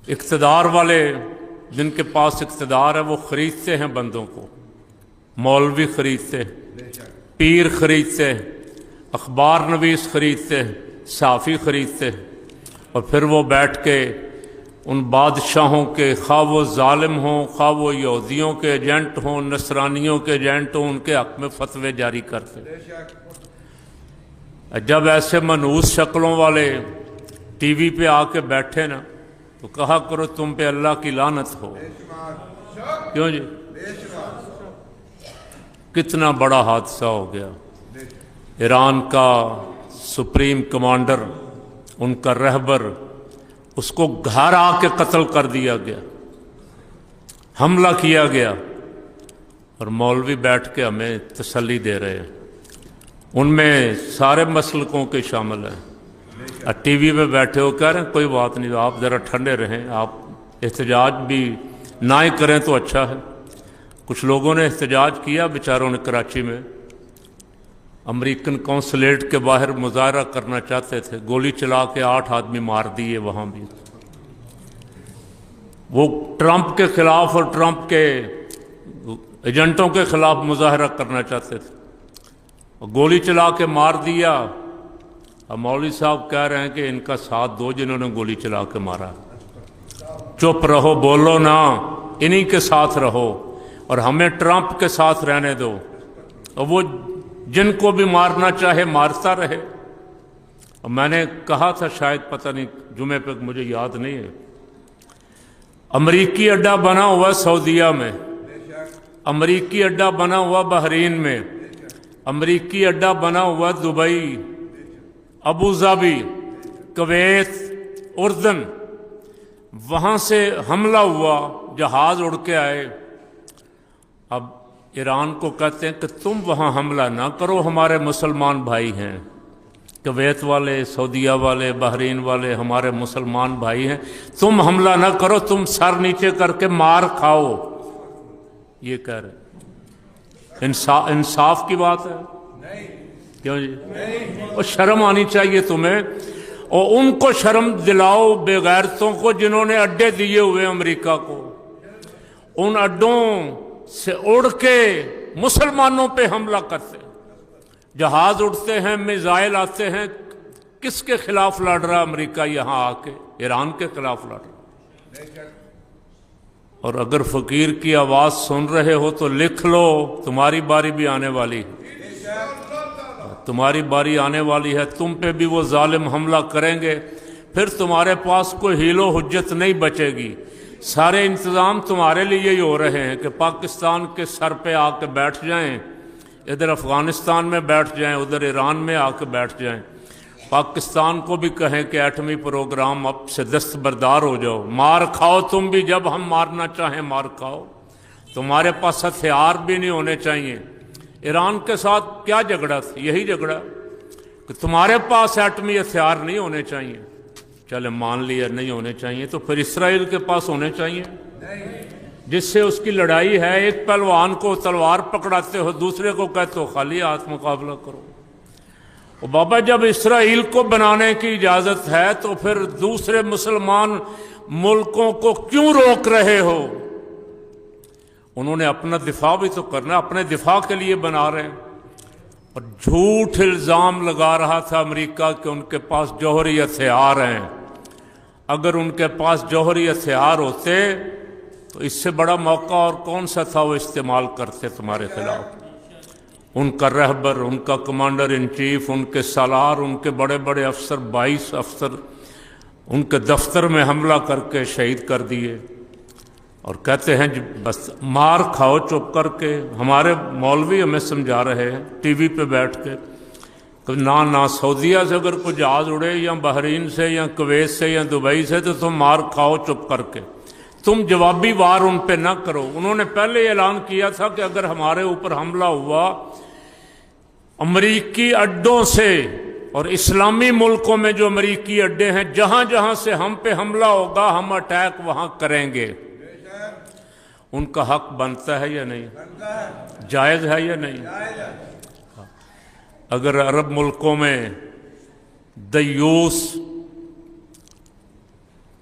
اقتدار والے جن کے پاس اقتدار ہے وہ خریدتے ہیں بندوں کو، مولوی خریدتے، پیر خریدتے، اخبار نویس خریدتے، صحافی خریدتے، اور پھر وہ بیٹھ کے ان بادشاہوں کے، خواہ وہ ظالم ہوں، خواہ وہ یہودیوں کے ایجنٹ ہوں، نصرانیوں کے ایجنٹ ہوں، ان کے حق میں فتوے جاری کرتے۔ جب ایسے منحوس شکلوں والے ٹی وی پہ آ کے بیٹھے نا تو کہا کرو تم پہ اللہ کی لعنت ہو۔ کیوں جی؟ کتنا بڑا حادثہ ہو گیا۔ ایران کا سپریم کمانڈر، ان کا رہبر، اس کو گھر آ کے قتل کر دیا گیا، حملہ کیا گیا، اور مولوی بیٹھ کے ہمیں تسلی دے رہے ہیں۔ ان میں سارے مسلکوں کے شامل ہیں۔ ٹی وی پہ بیٹھے ہو کہہ رہے ہیں کوئی بات نہیں، آپ ذرا ٹھنڈے رہیں، آپ احتجاج بھی نہ ہی کریں تو اچھا ہے۔ کچھ لوگوں نے احتجاج کیا بیچاروں نے، کراچی میں امریکن قونصلیٹ کے باہر مظاہرہ کرنا چاہتے تھے، گولی چلا کے 8 آدمی مار دیے وہاں بھی۔ وہ ٹرمپ کے خلاف اور ٹرمپ کے ایجنٹوں کے خلاف مظاہرہ کرنا چاہتے تھے، اور گولی چلا کے مار دیا۔ اب مولوی صاحب کہہ رہے ہیں کہ ان کا ساتھ دو جنہوں نے گولی چلا کے مارا، چپ رہو، بولو نا، انہی کے ساتھ رہو اور ہمیں ٹرمپ کے ساتھ رہنے دو، اور وہ جن کو بھی مارنا چاہے مارتا رہے۔ اور میں نے کہا تھا، شاید پتہ نہیں جمعے پہ، مجھے یاد نہیں ہے، امریکی اڈا بنا ہوا سعودیہ میں، امریکی اڈا بنا ہوا بحرین میں، امریکی اڈا بنا ہوا دبئی، ابوظہبی، کویت، اردن، وہاں سے حملہ ہوا، جہاز اڑ کے آئے۔ اب ایران کو کہتے ہیں کہ تم وہاں حملہ نہ کرو، ہمارے مسلمان بھائی ہیں، کویت والے، سعودیہ والے، بحرین والے ہمارے مسلمان بھائی ہیں، تم حملہ نہ کرو، تم سر نیچے کر کے مار کھاؤ، یہ کہہ رہے۔ انصاف کی بات ہے؟ کیوں جی؟ اور شرم آنی چاہیے تمہیں، اور ان کو شرم دلاؤ بے غیرتوں کو جنہوں نے اڈے دیے ہوئے امریکہ کو، ان اڈوں سے اڑ کے مسلمانوں پہ حملہ کرتے، جہاز اڑتے ہیں، میزائل آتے ہیں۔ کس کے خلاف لڑ رہا امریکہ یہاں آ کے؟ ایران کے خلاف لڑ رہا۔ اور اگر فقیر کی آواز سن رہے ہو تو لکھ لو، تمہاری باری بھی آنے والی ہے، تمہاری باری آنے والی ہے، تم پہ بھی وہ ظالم حملہ کریں گے، پھر تمہارے پاس کوئی حیل و حجت نہیں بچے گی۔ سارے انتظام تمہارے لیے ہی ہو رہے ہیں کہ پاکستان کے سر پہ آ کے بیٹھ جائیں، ادھر افغانستان میں بیٹھ جائیں، ادھر ایران میں آ کے بیٹھ جائیں، پاکستان کو بھی کہیں کہ ایٹمی پروگرام اب سے دستبردار ہو جاؤ، مار کھاؤ تم بھی، جب ہم مارنا چاہیں مار کھاؤ، تمہارے پاس ہتھیار بھی نہیں ہونے چاہیے۔ ایران کے ساتھ کیا جھگڑا تھا؟ یہی جھگڑا کہ تمہارے پاس ایٹمی ہتھیار نہیں ہونے چاہیے۔ چلے مان لیا نہیں ہونے چاہیے، تو پھر اسرائیل کے پاس ہونے چاہیے، جس سے اس کی لڑائی ہے۔ ایک پہلوان کو تلوار پکڑاتے ہو، دوسرے کو کہتے ہو خالی ہاتھ مقابلہ کرو۔ اور بابا جب اسرائیل کو بنانے کی اجازت ہے تو پھر دوسرے مسلمان ملکوں کو کیوں روک رہے ہو؟ انہوں نے اپنا دفاع بھی تو کرنا، اپنے دفاع کے لیے بنا رہے ہیں۔ اور جھوٹ الزام لگا رہا تھا امریکہ کہ ان کے پاس جوہری ہتھیار ہیں۔ اگر ان کے پاس جوہری ہتھیار ہوتے تو اس سے بڑا موقع اور کون سا تھا وہ استعمال کرتے تمہارے خلاف۔ ان کا رہبر، ان کا کمانڈر ان چیف، ان کے سالار، ان کے بڑے بڑے افسر، 22 افسر ان کے دفتر میں حملہ کر کے شہید کر دیے، اور کہتے ہیں بس مار کھاؤ چپ کر کے۔ ہمارے مولوی ہمیں سمجھا رہے ہیں ٹی وی پہ بیٹھ کے کہ نہ سعودیہ سے اگر کوئی جہاز اڑے، یا بحرین سے، یا کویت سے، یا دبئی سے، تو تم مار کھاؤ چپ کر کے، تم جوابی وار ان پہ نہ کرو۔ انہوں نے پہلے اعلان کیا تھا کہ اگر ہمارے اوپر حملہ ہوا امریکی اڈوں سے، اور اسلامی ملکوں میں جو امریکی اڈے ہیں، جہاں جہاں سے ہم پہ حملہ ہوگا ہم اٹیک وہاں کریں گے۔ ان کا حق بنتا ہے یا نہیں؟ جائز ہے یا نہیں؟ اگر عرب ملکوں میں دیوس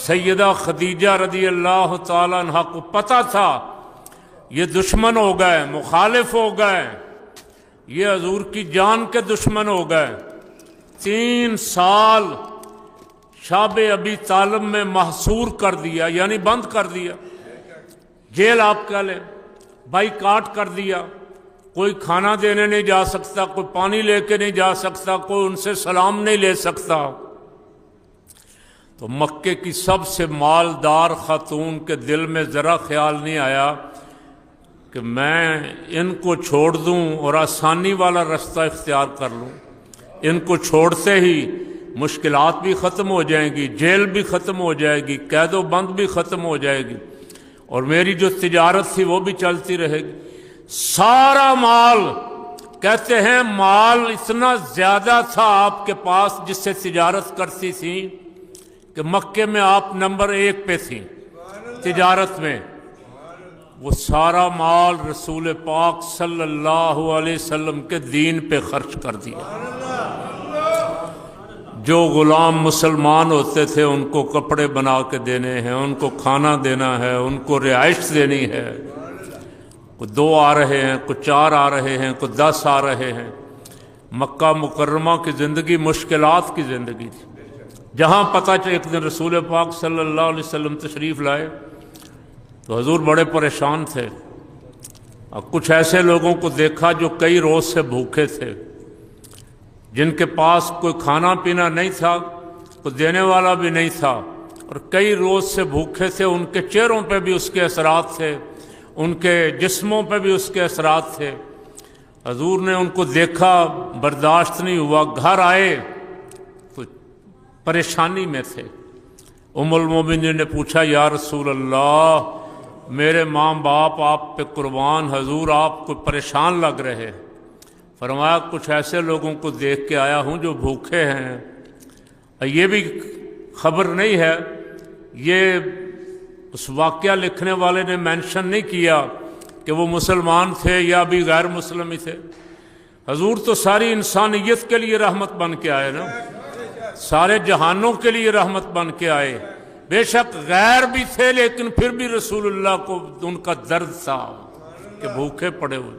سیدہ خدیجہ رضی اللہ تعالیٰ عنہ کو پتہ تھا یہ دشمن ہو گئے، مخالف ہو گئے، یہ حضور کی جان کے دشمن ہو گئے۔ 3 سال شاب ابی طالب میں محصور کر دیا، یعنی بند کر دیا، جیل آپ کہہ لیں، بائیکاٹ کر دیا، کوئی کھانا دینے نہیں جا سکتا، کوئی پانی لے کے نہیں جا سکتا، کوئی ان سے سلام نہیں لے سکتا۔ تو مکے کی سب سے مالدار خاتون کے دل میں ذرا خیال نہیں آیا کہ میں ان کو چھوڑ دوں اور آسانی والا رستہ اختیار کر لوں۔ ان کو چھوڑتے ہی مشکلات بھی ختم ہو جائیں گی، جیل بھی ختم ہو جائے گی، قید و بند بھی ختم ہو جائے گی، اور میری جو تجارت تھی وہ بھی چلتی رہے گی۔ سارا مال، کہتے ہیں مال اتنا زیادہ تھا آپ کے پاس جس سے تجارت کرتی تھی کہ مکے میں آپ نمبر 1 پہ تھیں تجارت میں۔ وہ سارا مال رسول پاک صلی اللہ علیہ وسلم کے دین پہ خرچ کر دیا۔ جو غلام مسلمان ہوتے تھے ان کو کپڑے بنا کے دینے ہیں، ان کو کھانا دینا ہے، ان کو رہائش دینی ہے۔ کوئی 2 آ رہے ہیں، کوئی 4 آ رہے ہیں، کوئی 10 آ رہے ہیں۔ مکہ مکرمہ کی زندگی مشکلات کی زندگی تھی۔ جہاں پتہ چلا ایک دن رسول پاک صلی اللہ علیہ وسلم تشریف لائے تو حضور بڑے پریشان تھے، اور کچھ ایسے لوگوں کو دیکھا جو کئی روز سے بھوکے تھے، جن کے پاس کوئی کھانا پینا نہیں تھا، کوئی دینے والا بھی نہیں تھا، اور کئی روز سے بھوکے تھے۔ ان کے چہروں پہ بھی اس کے اثرات تھے، ان کے جسموں پہ بھی اس کے اثرات تھے۔ حضور نے ان کو دیکھا، برداشت نہیں ہوا، گھر آئے تو پریشانی میں تھے۔ ام المومنین نے پوچھا یا رسول اللہ، میرے ماں باپ آپ پہ قربان، حضور آپ کو پریشان لگ رہے۔ فرمایا کچھ ایسے لوگوں کو دیکھ کے آیا ہوں جو بھوکے ہیں۔ یہ بھی خبر نہیں ہے، یہ اس واقعہ لکھنے والے نے مینشن نہیں کیا کہ وہ مسلمان تھے یا بھی غیر مسلم ہی تھے۔ حضور تو ساری انسانیت کے لیے رحمت بن کے آئے نا، سارے جہانوں کے لیے رحمت بن کے آئے۔ بے شک غیر بھی تھے لیکن پھر بھی رسول اللہ کو ان کا درد تھا کہ بھوکے پڑے ہوئے۔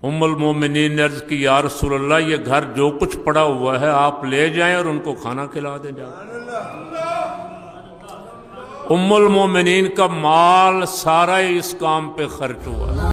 ام المومنین نے عرض کی یا رسول اللہ، یہ گھر جو کچھ پڑا ہوا ہے آپ لے جائیں اور ان کو کھانا کھلا دیں جا۔ ام المومنین کا مال سارا اس کام پہ خرچ ہوا۔